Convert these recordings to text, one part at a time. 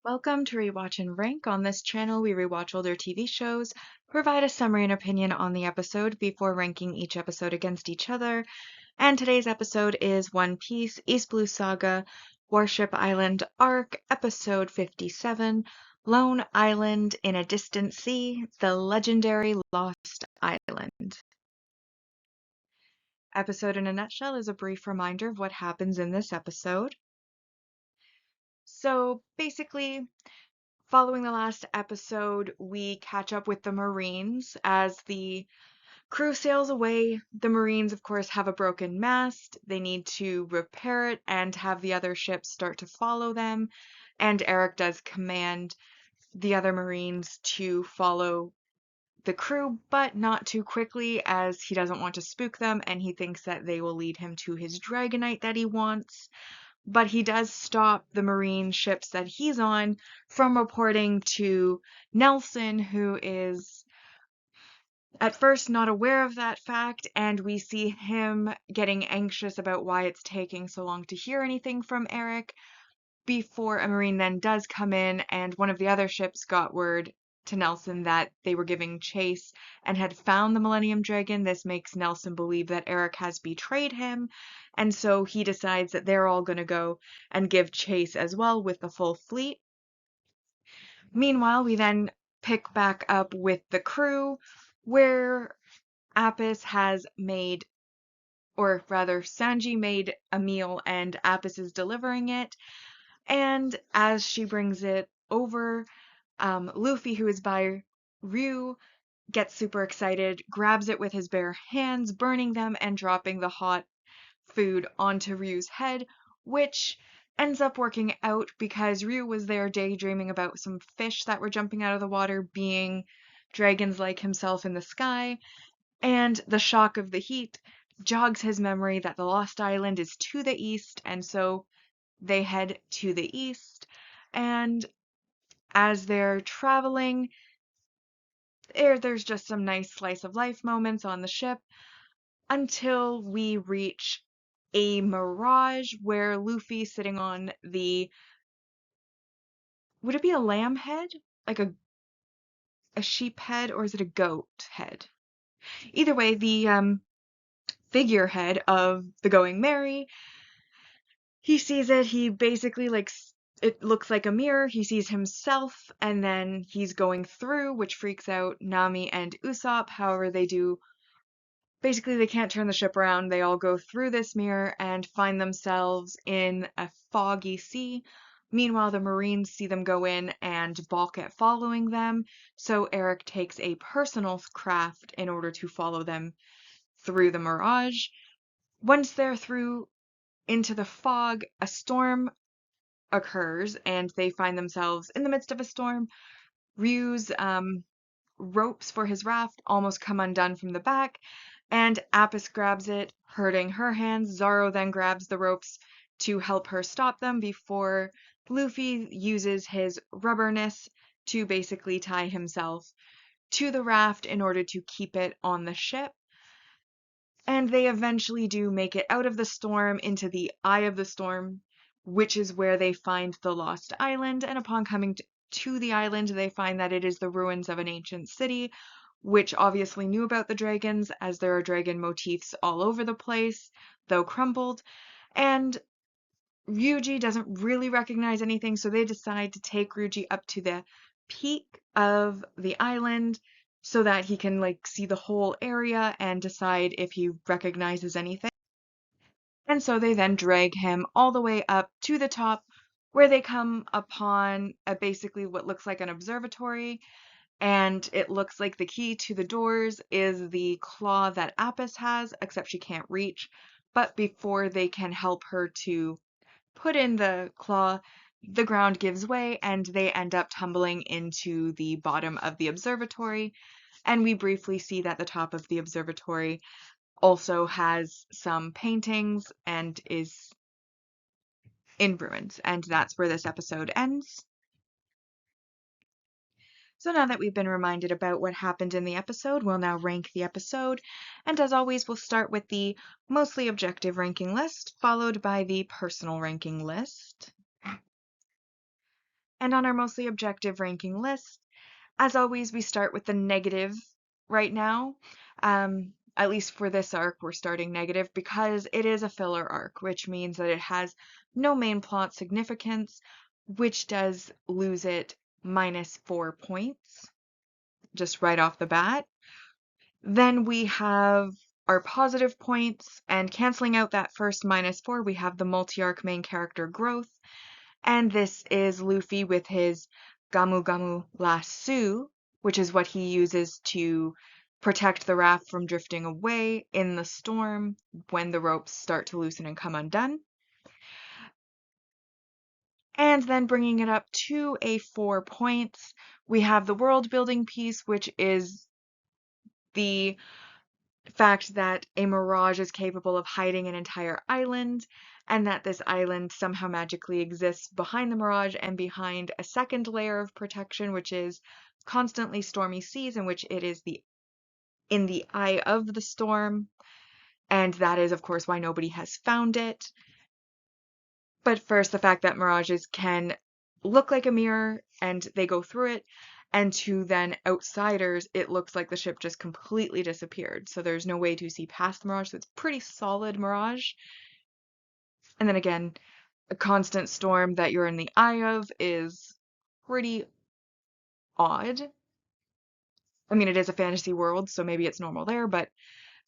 Welcome to Rewatch and Rank. On this channel, we rewatch older TV shows, provide a summary and opinion on the episode before ranking each episode against each other. And today's episode is One Piece East Blue Saga Warship Island Arc, Episode 57, Lone Island in a Distant Sea, the legendary Lost Island. Episode in a nutshell is a brief reminder of what happens in this episode. So basically, following the last episode, we catch up with the Marines as the crew sails away. The Marines, of course, have a broken mast. They need to repair it and have the other ships start to follow them. And Eric does command the other Marines to follow the crew, but not too quickly, as he doesn't want to spook them and he thinks that they will lead him to his Dragonite that he wants. But he does stop the Marine ships that he's on from reporting to Nelson, who is at first not aware of that fact, and we see him getting anxious about why it's taking so long to hear anything from Eric, before a Marine then does come in, and one of the other ships got word to Nelson that they were giving chase and had found the Millennium Dragon. This makes Nelson believe that Eric has betrayed him, and so he decides that they're all going to go and give chase as well with the full fleet. Meanwhile, we then pick back up with the crew, where Apis has made, or rather, Sanji made a meal and Apis is delivering it. And as she brings it over, Luffy, who is by Ryu, gets super excited, grabs it with his bare hands, burning them and dropping the hot food onto Ryu's head, which ends up working out because Ryu was there daydreaming about some fish that were jumping out of the water being dragons like himself in the sky, and the shock of the heat jogs his memory that the Lost Island is to the east, and so they head to the east. And as they're traveling, there's just some nice slice of life moments on the ship until we reach a mirage where Luffy sitting on the, would it be a lamb head? Like a sheep head, or is it a goat head? Either way, the figurehead of the Going Merry, he sees it, he basically it looks like a mirror, he sees himself, and then he's going through, which freaks out Nami and Usopp. However, basically they can't turn the ship around, they all go through this mirror and find themselves in a foggy sea. Meanwhile, the Marines see them go in and balk at following them, so Eric takes a personal craft in order to follow them through the mirage. Once they're through into the fog, a storm occurs and they find themselves in the midst of a storm. Ryu's ropes for his raft almost come undone from the back, and Apis grabs it, hurting her hands. Zoro then grabs the ropes to help her stop them before Luffy uses his rubberness to basically tie himself to the raft in order to keep it on the ship. And they eventually do make it out of the storm into the eye of the storm, which is where they find the Lost Island. And upon coming to the island, they find that it is the ruins of an ancient city, which obviously knew about the dragons, as there are dragon motifs all over the place, though crumbled. And Ryuji doesn't really recognize anything, so they decide to take Ryuji up to the peak of the island so that he can see the whole area and decide if he recognizes anything. And so they then drag him all the way up to the top, where they come upon basically what looks like an observatory, and it looks like the key to the doors is the claw that Apis has, except she can't reach. But before they can help her to put in the claw, the ground gives way and they end up tumbling into the bottom of the observatory. And we briefly see that the top of the observatory also has some paintings and is in ruins. And that's where this episode ends. So now that we've been reminded about what happened in the episode, we'll now rank the episode. And as always, we'll start with the mostly objective ranking list, followed by the personal ranking list. And on our mostly objective ranking list, as always, we start with the negative right now. At least for this arc, we're starting negative because it is a filler arc, which means that it has no main plot significance, which does lose it -4 points just right off the bat. Then we have our positive points, and canceling out that first -4, we have the multi-arc main character growth, and this is Luffy with his Gamu Gamu Lasso, which is what he uses to protect the raft from drifting away in the storm when the ropes start to loosen and come undone. And then bringing it up to a 4 points, we have the world building piece, which is the fact that a mirage is capable of hiding an entire island, and that this island somehow magically exists behind the mirage and behind a second layer of protection, which is constantly stormy seas, in which it is in the eye of the storm, and that is, of course, why nobody has found it. But first, the fact that mirages can look like a mirror and they go through it, and to then outsiders, it looks like the ship just completely disappeared. So there's no way to see past the mirage. So it's pretty solid mirage. And then again, a constant storm that you're in the eye of is pretty odd. I mean, it is a fantasy world, so maybe it's normal there, but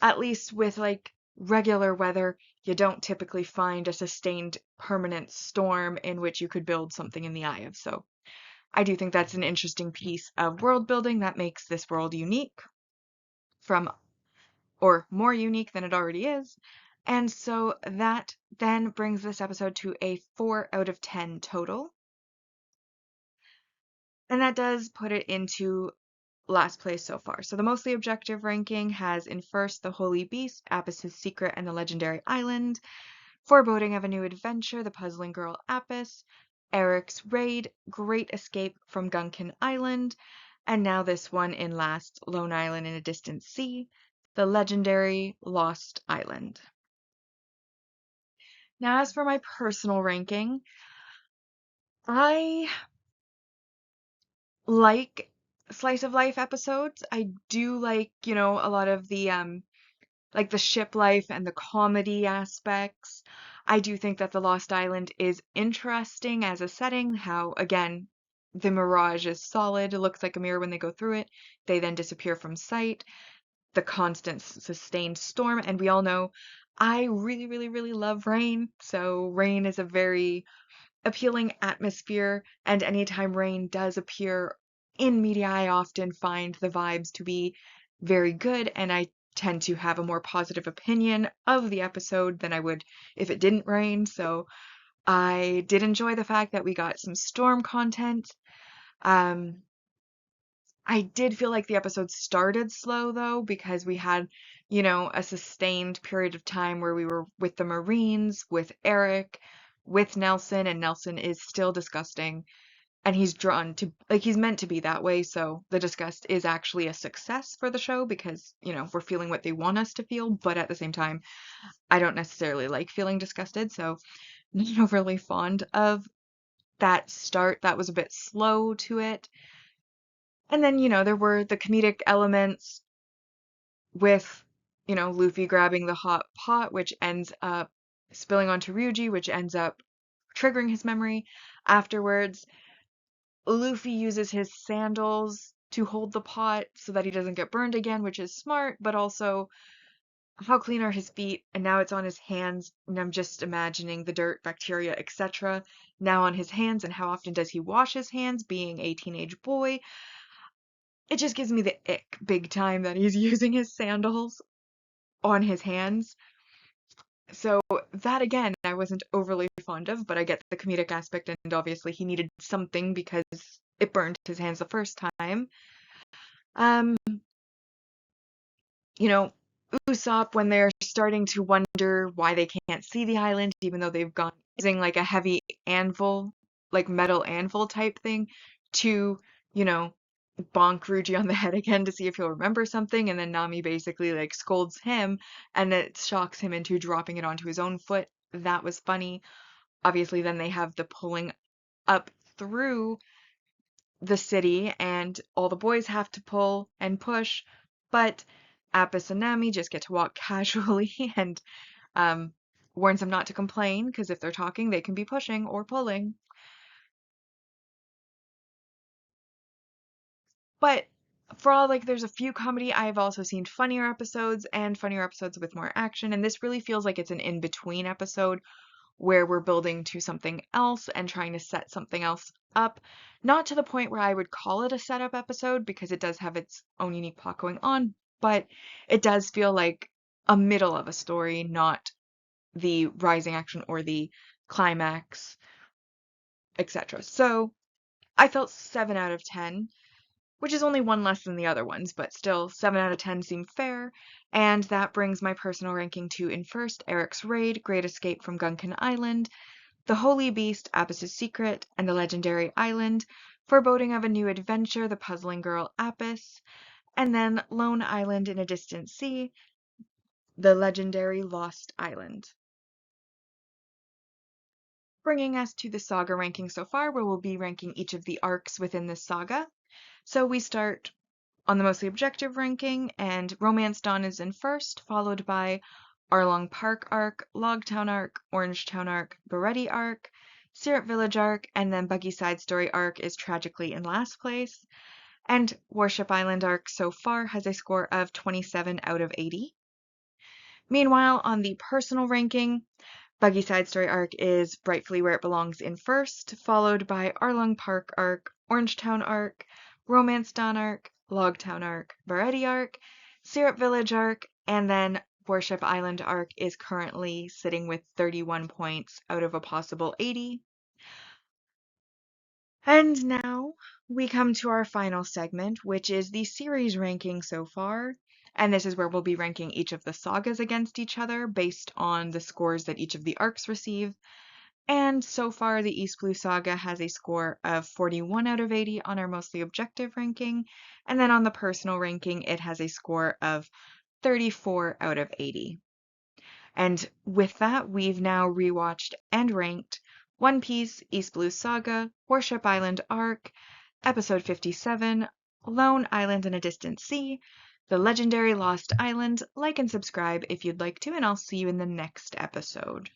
at least with like regular weather, you don't typically find a sustained permanent storm in which you could build something in the eye of. So I do think that's an interesting piece of world building that makes this world unique or more unique than it already is. And so that then brings this episode to a 4 out of 10 total. And that does put it into last place so far. So the mostly objective ranking has in first the Holy Beast, Apis' Secret, and the Legendary Island. Foreboding of a New Adventure, The Puzzling Girl Apis. Eric's Raid, Great Escape from Gunkin Island. And now this one in last, Lone Island in a Distant Sea, The Legendary Lost Island. Now as for my personal ranking, I like slice of life episodes. I do like, a lot of the like the ship life and the comedy aspects. I do think that the Lost Island is interesting as a setting, how again the mirage is solid, it looks like a mirror when they go through it. They then disappear from sight. The constant sustained storm, and we all know I really, really, really love rain. So rain is a very appealing atmosphere, and anytime rain does appear in media, I often find the vibes to be very good, and I tend to have a more positive opinion of the episode than I would if it didn't rain. So I did enjoy the fact that we got some storm content. Um, I did feel like the episode started slow though, because we had, a sustained period of time where we were with the Marines, with Eric, with Nelson, and Nelson is still disgusting. And he's drawn to, like, he's meant to be that way. So the disgust is actually a success for the show because, we're feeling what they want us to feel. But at the same time, I don't necessarily like feeling disgusted. So not overly fond of that start. That was a bit slow to it. And then, there were the comedic elements with, Luffy grabbing the hot pot, which ends up spilling onto Ryuji, which ends up triggering his memory. Afterwards, Luffy uses his sandals to hold the pot so that he doesn't get burned again, which is smart, but also how clean are his feet? And now it's on his hands, and I'm just imagining the dirt, bacteria, etc. now on his hands, and how often does he wash his hands, being a teenage boy? It just gives me the ick big time that he's using his sandals on his hands. So that again, I wasn't overly fond of, but I get the comedic aspect, and obviously he needed something because it burned his hands the first time. Um, you know, Usopp, when they're starting to wonder why they can't see the island, even though they've gone using like a heavy anvil, like metal anvil type thing, to, you know, bonk Ruji on the head again to see if he'll remember something, and then Nami basically like scolds him, and it shocks him into dropping it onto his own foot. That was funny. Obviously, then they have the pulling up through the city and all the boys have to pull and push, but Apis and Nami just get to walk casually and um, warns them not to complain because if they're talking, they can be pushing or pulling. But for all like there's a few comedy, I've also seen funnier episodes and funnier episodes with more action, and this really feels like it's an in-between episode where we're building to something else and trying to set something else up. Not to the point where I would call it a setup episode because it does have its own unique plot going on, but it does feel like a middle of a story, not the rising action or the climax, etc. So I felt 7 out of 10, which is only one less than the other ones, but still 7 out of 10 seemed fair. And that brings my personal ranking to in first, Eric's Raid, Great Escape from Gunkin Island, The Holy Beast, Apis' Secret, and the Legendary Island, Foreboding of a New Adventure, The Puzzling Girl Apis, and then Lone Island in a Distant Sea, The Legendary Lost Island. Bringing us to the saga ranking so far, where we'll be ranking each of the arcs within this saga. So we start on the mostly objective ranking, and Romance Dawn is in first, followed by Arlong Park arc, Logtown arc, Orangetown arc, Baretti arc, Syrup Village arc, and then Buggy Side Story arc is tragically in last place. And Warship Island arc so far has a score of 27 out of 80. Meanwhile, on the personal ranking, Buggy Side Story arc is rightfully where it belongs in first, followed by Arlong Park arc, Orangetown arc, Romance Dawn arc, Logtown arc, Baretti arc, Syrup Village arc, and then Warship Island arc is currently sitting with 31 points out of a possible 80. And now we come to our final segment, which is the series ranking so far. And this is where we'll be ranking each of the sagas against each other based on the scores that each of the arcs receive. And so far, the East Blue Saga has a score of 41 out of 80 on our mostly objective ranking. And then on the personal ranking, it has a score of 34 out of 80. And with that, we've now rewatched and ranked One Piece, East Blue Saga, Warship Island Arc, Episode 57, Lone Island in a Distant Sea, The Legendary Lost Island. Like and subscribe if you'd like to, and I'll see you in the next episode.